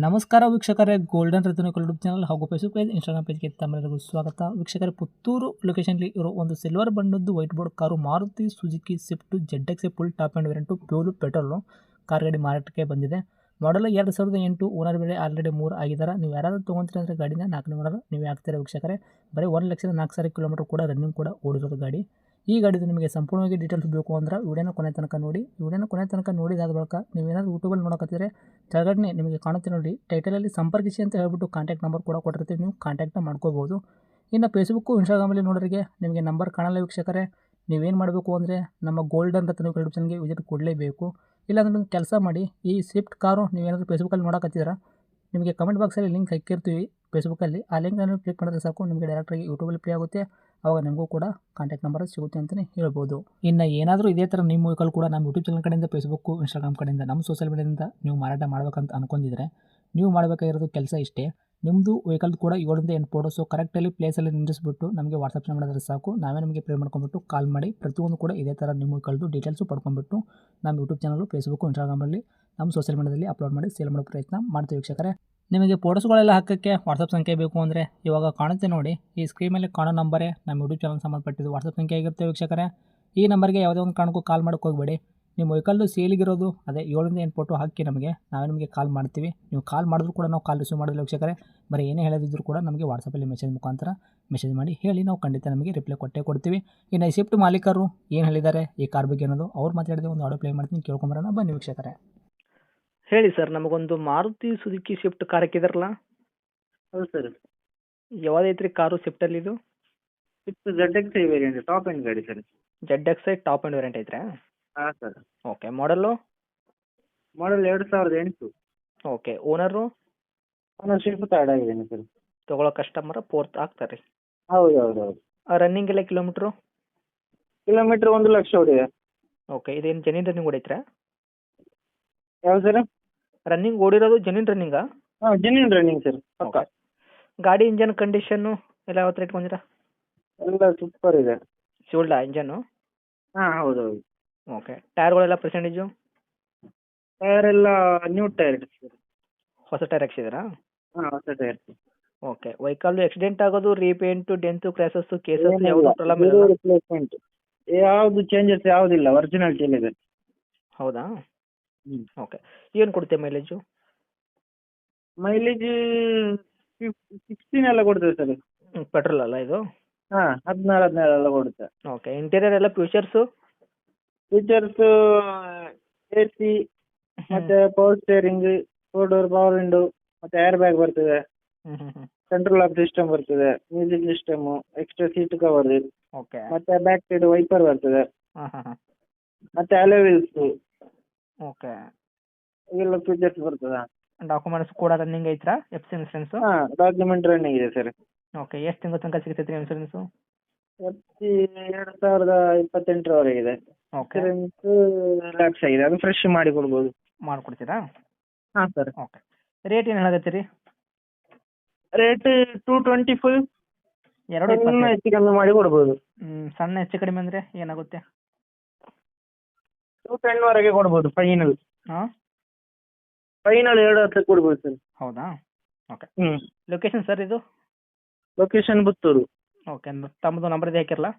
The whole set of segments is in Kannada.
ನಮಸ್ಕಾರ ವೀಕ್ಷಕರೇ, ಗೋಲ್ಡನ್ ರತ್ನ ಯೂಟ್ಯೂಬ್ ಚಾನಲ್ ಹಾಗೂ ಫೇಸ್ಬುಕ್ ಪೇಜ್, ಇನ್ಸ್ಟಾಗ್ರಾಮ್ ಪೇಜ್ಗೆ ತಮ್ಮೆಲ್ಲರಿಗೂ ಸ್ವಾಗತ. ವೀಕ್ಷಕರೇ, ಪುತ್ತೂರು ಲೊಕೇಶನ್ಲಿ ಇರೋ ಒಂದು ಸಿಲ್ವರ್ ಬಣ್ಣದ್ದು white board car Maruti Suzuki Swift ZX full top end variant pure petrol car ಗಾಡಿ ಮಾರಾಟಕ್ಕೆ ಬಂದಿದೆ. ಮಾಡಲ್ 2008, ಓನರ್ ಬೆಲೆ ಆಲ್ರೆಡಿ 3 ಆಗಿದ್ದಾರೆ. ನೀವು ಯಾರಾದರೂ ತೊಗೊಂತೀರ ಅಂದರೆ ಗಾಡಿನ 4ನೇ ಓನರ್ ನೀವೇ ಆಗ್ತೀರಾ ವೀಕ್ಷಕರೇ. ಬರೀ 1,04,000 ಕಿಲೋಮೀಟರ್ ಕೂಡ ರನ್ನಿಂಗ್ ಕೂಡ ಓಡಿರೋದು ಗಾಡಿ. ಈ ಗಾಡಿದು ನಿಮಗೆ ಸಂಪೂರ್ಣವಾಗಿ ಡೀಟೇಲ್ಸ್ ಬೇಕು ಅಂದ್ರೆ ವಿಡಿಯೋನ ಕೊನೆ ತನಕ ನೋಡಿ. ವಿಡಿಯೋನ ಕೊನೆ ತನಕ ನೋಡಿದಾದ ಬಳಿಕ ನೀವೇನಾದರೂ ಯೂಟ್ಯೂಬಲ್ಲಿ ನೋಡೋಕತ್ತಿದ್ರೆ ಕೆಳಗಡೆ ನಿಮಗೆ ಕಾಣುತ್ತೆ ನೋಡಿ, ಟೈಟಲಲ್ಲಿ ಸಂಪರ್ಕಿಸಿ ಅಂತ ಹೇಳ್ಬಿಟ್ಟು ಕಾಂಟ್ಯಾಕ್ಟ್ ನಂಬರ್ ಕೂಡ ಕೊಟ್ಟಿರ್ತೀವಿ, ನೀವು ಕಾಂಟ್ಯಾಕ್ಟ್ನ ಮಾಡ್ಕೋಬೋದು. ಇನ್ನು ಫೇಸ್ಬುಕ್ಕು ಇನ್ಸ್ಟಾಗ್ರಾಮಲ್ಲಿ ನೋಡೋರಿಗೆ ನಿಮಗೆ ನಂಬರ್ ಕಾಣಲ್ಲ ವೀಕ್ಷಕರೇ. ನೀವೇನು ಮಾಡಬೇಕು ಅಂದರೆ ನಮ್ಮ ಗೋಲ್ಡನ್ ರತ್ನ ಯೂಟ್ಯೂಬ್ ಚಾನಲ್ಗೆ ವಿಸಿಟ್ ಕೊಡಲೇಬೇಕು. ಇಲ್ಲಾಂದ್ರೆ ಒಂದು ಕೆಲಸ ಮಾಡಿ, ಈ ಸ್ವಿಫ್ಟ್ ಕಾರು ನೀವೇನಾದರೂ ಫೇಸ್ಬುಕ್ಕಲ್ಲಿ ನೋಡೋಕತ್ತಿದ್ರೆ ನಿಮಗೆ ಕಮೆಂಟ್ ಬಾಕ್ಸಲ್ಲಿ ಲಿಂಕ್ ಹಾಕಿರ್ತೀವಿ ಫೇಸ್ಬುಕ್ಕಲ್ಲಿ. ಆ ಲಿಂಕನ್ನು ಕ್ಲಿಕ್ ಮಾಡಿದ್ರೆ ಸಾಕು, ನಿಮಗೆ ಡೈರೆಕ್ಟಾಗಿ ಯೂಟ್ಯೂಬಲ್ಲಿ ಪ್ಲೇ ಆಗುತ್ತೆ. ಆವಾಗ ನಿಮಗೂ ಕೂಡ ಕಾಂಟ್ಯಾಕ್ಟ್ ನಂಬರ್ ಸಿಗುತ್ತೆ ಅಂತಲೇ ಹೇಳ್ಬೋದು. ಇನ್ನು ಏನಾದರೂ ಇದೇ ಥರ ನಿಮ್ಮ ವೆಹಿಕಲ್ ಕೂಡ ನಮ್ಮ ಯೂಟ್ಯೂಬ್ ಚಾನಲ್ ಕಡೆಯಿಂದ, ಫೇಸ್ಬುಕ್ಕು ಇನ್ಸ್ಟಾಗ್ರಾಮ್ ಕಡೆಯಿಂದ, ನಮ್ಮ ಸೋಷಿಯಲ್ ಮೀಡಿಯಾದಿಂದ ನೀವು ಮಾರಾಟ ಮಾಡ್ಬೇಕಂತ ಅನ್ಕೊಂಡಿದ್ರೆ ನೀವು ಮಾಡಬೇಕಾಗಿರೋದು ಕೆಲಸ ಇಷ್ಟೇ. ನಿಮ್ಮದು ವೆಹಿಕಲ್ದು ಕೂಡ 7ರಿಂದ 8 ಫೋಟೋಸು ಕರೆಕ್ಟಲ್ಲಿ ಪ್ಲೇಸಲ್ಲಿ ನಿಲ್ಲಿಸ್ಬಿಟ್ಟು ನಮಗೆ ವಾಟ್ಸಪ್ ಮಾಡಿದ್ರೆ ಸಾಕು. ನಾವೇ ನಿಮಗೆ ಪೇ ಮಾಡ್ಕೊಂಬಿಟ್ಟು ಕಾಲ್ ಮಾಡಿ ಪ್ರತಿಯೊಂದು ಕೂಡ ಇದೇ ಥರ ನಿಮ್ಮ ವೆಹಿಕಲ್ದು ಡೀಟೇಲ್ಸು ಪಡ್ಕೊಂಡ್ಬಿಟ್ಟು ನಮ್ಮ ಯೂಟ್ಯೂಬ್ ಚಾನಲು, ಫೇಸ್ಬುಕ್ಕು, ಇನ್ಸ್ಟಾಗ್ರಾಮಲ್ಲಿ, ನಮ್ಮ ಸೋಷಿಯಲ್ ಮೀಡಿಯಾದಲ್ಲಿ ಅಪ್ಲೋಡ್ ಮಾಡಿ ಸೇಲ್ ಮಾಡೋ ಪ್ರಯತ್ನ ಮಾಡ್ತೀವಿ ವೀಕ್ಷಕರೇ. ನಿಮಗೆ ಫೋಟೋಸ್ಗಳೆಲ್ಲ ಹಾಕೋಕ್ಕೆ ವಾಟ್ಸಪ್ ಸಂಖ್ಯೆ ಬೇಕು ಅಂದರೆ ಇವಾಗ ಕಾಣುತ್ತೆ ನೋಡಿ, ಈ ಸ್ಕ್ರೀನ್ ಮೇಲೆ ಕಾಣೋ ನಂಬರೇ ನಮ್ಮ ಯೂಟ್ಯೂಬ್ ಚಾನಲ್ ಸಂಬಂಧಪಟ್ಟಿದ್ದು ವಾಟ್ಸಪ್ ಸಂಖ್ಯೆ ಆಗಿರುತ್ತೆ ವೀಕ್ಷಕರೇ. ಈ ನಂಬರ್ಗೆ ಯಾವುದೇ ಒಂದು ಕಾರಣಕ್ಕೂ ಕಾಲ್ ಮಾಡೋಕ್ಕೆ ಹೋಗಬೇಡಿ. ನಿಮ್ಮ ವೆಹಿಕಲ್ದು ಸೇಲಿಗಿರೋದು ಅದೇ 7ರಿಂದ 8 ಫೋಟೋ ಹಾಕಿ ನಾವೇ ನಿಮಗೆ ಕಾಲ್ ಮಾಡ್ತೀವಿ. ನೀವು ಕಾಲ್ ಮಾಡಿದ್ರು ಕೂಡ ನಾವು ಕಾಲ್ ರಿಸೀವ್ ಮಾಡೋದಿಲ್ಲ ವೀಕ್ಷಕರೇ. ಬರೀ ಏನೇ ಹೇಳೋದಿದ್ರು ಕೂಡ ನಮಗೆ ವಾಟ್ಸಪ್ಪಲ್ಲಿ ಮೆಸೇಜ್ ಮುಖಾಂತರ ಮೆಸೇಜ್ ಮಾಡಿ ಹೇಳಿ, ನಾವು ಖಂಡಿತ ನಮಗೆ ರಿಪ್ಲೈ ಕೊಟ್ಟೇ ಕೊಡ್ತೀವಿ. ಇನ್ನು ಈ ಸ್ವಿಫ್ಟ್ ಮಾಲೀಕರು ಏನು ಹೇಳಿದ್ದಾರೆ ಈ ಕಾರ್ ಬಗ್ಗೆ ಅನ್ನೋದು ಅವ್ರು ಮಾತಾಡಿದ ಒಂದು ಆಡಿಯೋ ಪ್ಲೇ ಮಾಡ್ತೀನಿ, ಕೇಳ್ಕೊಂಬರೋಣ ಬನ್ನಿ ವೀಕ್ಷಕರೇ. ಹೇಳಿ ಸರ್, ನಮಗೊಂದು ಮಾರುತಿ ಸುಜುಕಿ ಸ್ವಿಫ್ಟ್ ಕಾರ್ ಹಾಕಿದಾರಲ್ಲ, ಹೌದು ಸರ್. ಯಾವ್ದೈತ್ರಿ ಕಾರು ಸ್ವಿಫ್ಟಲ್ಲಿ? ಇದು swift ZX variant top end ಗಾಡಿ sir. ZX top end variant ಐತ್ರಾ? ಹಾಂ sir. Okay, model model 2008. Okay, owner ownership third ಆಗಿದ್ದೇನೆ ಸರ್. ತೊಗೊಳ್ಳೋ ಕಸ್ಟಮರ್ 4th ಆಗ್ತಾರೆ. ಹೌದು ಹೌದು ಹೌದು. ರನ್ನಿಂಗ್ ಎಲ್ಲ ಕಿಲೋಮೀಟ್ರು? ಕಿಲೋಮೀಟ್ರ್ 1,00,000 ಹೊಡಿದೆ. ಓಕೆ, ಇದೇನು ಜೆನ್ಯೂನ್ ರನ್ನಿಂಗ್ ಹೊಡೈತ್ರಾ? ಯಾವ್ದು ಸರ್? ರನ್ನಿಂಗ್ ಓಡಿರೋದು ಜೆನ್ಯೂನ್ ರನ್ನಿಂಗಾ? ಹಾಂ, ಜೆನ್ಯೂನ್ ರನ್ನಿಂಗ್ ಸರ್, ಪಕ್ಕ. ಗಾಡಿ ಇಂಜನ್ ಕಂಡೀಷನ್ನು ಎಲ್ಲ ಯಾವ ಥರ ಇಟ್ಕೊಂಡಿರಾ? ಎಲ್ಲ ಸೂಪರ್ ಇದೆ. ಶಿವಲ್ಡಾ ಇಂಜನ್ನು? ಹಾಂ ಹೌದು ಹೌದು. ಓಕೆ, ಟೈರ್ಗಳೆಲ್ಲ ಪರ್ಸೆಂಟೇಜು? ಟೈರ್ ಎಲ್ಲ ನ್ಯೂ ಟೈರ್ ಇದೆ ಸರ್. ಹೊಸ ಟೈರ್ ಹಾಕ್ಸಿದ್ದೀರಾ? ಹಾಂ, ಹೊಸ ಟೈರ್. ಓಕೆ, ವೆಹಿಕಲ್ ಆಕ್ಸಿಡೆಂಟ್ ಆಗೋದು, ರೀಪೇಂಟು, ಡೆಂತು, ಕ್ರ್ಯಾಸಸ್ಸು, ಕೇಸಸ್ ಯಾವುದು ಪ್ರಾಬ್ಲಮ್ ಇಲ್ಲ? ರಿಪ್ಲೇಸ್ಮೆಂಟ್ ಯಾವುದು ಚೇಂಜಸ್ ಯಾವುದಿಲ್ಲ, ಒರಿಜಿನಲ್ ಟೇಲ್ ಇದೆ. ಹೌದಾ? ಹ್ಞೂ. ಓಕೆ, ಏನು ಕೊಡುತ್ತೆ ಮೈಲೇಜು? ಮೈಲೇಜ್ 16 ಎಲ್ಲ ಕೊಡ್ತದೆ ಸರ್. ಪೆಟ್ರೋಲ್ ಅಲ್ಲ ಇದು? ಹಾಂ, 14 ಎಲ್ಲ ಕೊಡುತ್ತೆ. ಓಕೆ, ಇಂಟೀರಿಯರ್ ಎಲ್ಲ ಫ್ಯೂಚರ್ಸು? ಫೀಚರ್ಸ್ AC ಮತ್ತೆ power steering, 4 door power window, ಮತ್ತೆ ಏರ್ ಬ್ಯಾಗ್ ಬರ್ತದೆ, ಸೆಂಟ್ರಲ್ ಲಾಕ್ ಸಿಸ್ಟಮ್ ಬರ್ತದೆ, music system, extra seat cover, okay, ಮತ್ತೆ ಬ್ಯಾಕ್ ಸೈಡ್ ವೈಪರ್ ಬರ್ತದೆ, ಹಾಂ, ಮತ್ತೆ ಅಲೋ ವೀಲ್ಸ್, ಓಕೆ. ಇವೆಲ್ಲ ಫೀಚರ್ಸ್ ಬರ್ತದೆ. ಡಾಕ್ಯುಮೆಂಟ್ಸ್ ಕೂಡ ರನ್ನಿಂಗ್ ಐತ್ರಾ? FC insurance? ಹಾಂ, ಡಾಕ್ಯುಮೆಂಟ್ ರನ್ನಿಂಗ್ ಇದೆ ಸರ್. ಓಕೆ, ಎಷ್ಟು ತಿಂಗಳ ತನಕ ಸಿಗ್ತೈತೆ ಇನ್ಸೂರೆನ್ಸು? FC 2028 ಇದೆ. ಓಕೆ, ಇನ್ಸೂರೆನ್ಸ್ ಲ್ಯಾಪ್ಸ್ ಆಗಿದೆ, ಅದು ಫ್ರೆಶ್ ಮಾಡಿ ಕೊಡ್ಬೋದು. ಮಾಡಿಕೊಡ್ತೀರಾ? ಹಾಂ ಸರ್. ಓಕೆ, ರೇಟ್ ಏನು ಹೇಳಕತ್ತೀರಿ? ರೇಟ್ 220 ಫುಲ್, ಎರಡು ಇನ್ನೂ ಹೆಚ್ಚು ಕಮ್ಮಿ ಮಾಡಿ ಕೊಡ್ಬೋದು. ಸಣ್ಣ ಹೆಚ್ಚು ಕಡಿಮೆ ಅಂದರೆ ಏನಾಗುತ್ತೆ? 210 ವರೆಗೆ ಕೊಡ್ಬೋದು ಫೈನಲ್. ಹಾಂ, ಫೈನಲ್ 210 ಕೊಡ್ಬೋದು ಸರ್. ಹೌದಾ? ಓಕೆ. ಹ್ಞೂ. ಲೊಕೇಶನ್ ಸರ್ ಇದು? ಲೊಕೇಶನ್ ಪುತ್ತೂರು. ಓಕೆ, ತಮ್ಮದು ನಂಬರ್ ಇದೆ ಹಾಕಿರಲ್ಲ?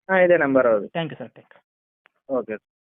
ಹಾಂ, ಇದೇ ನಂಬರ್ ಹೌದು. Thank you sir, thank you. Okay.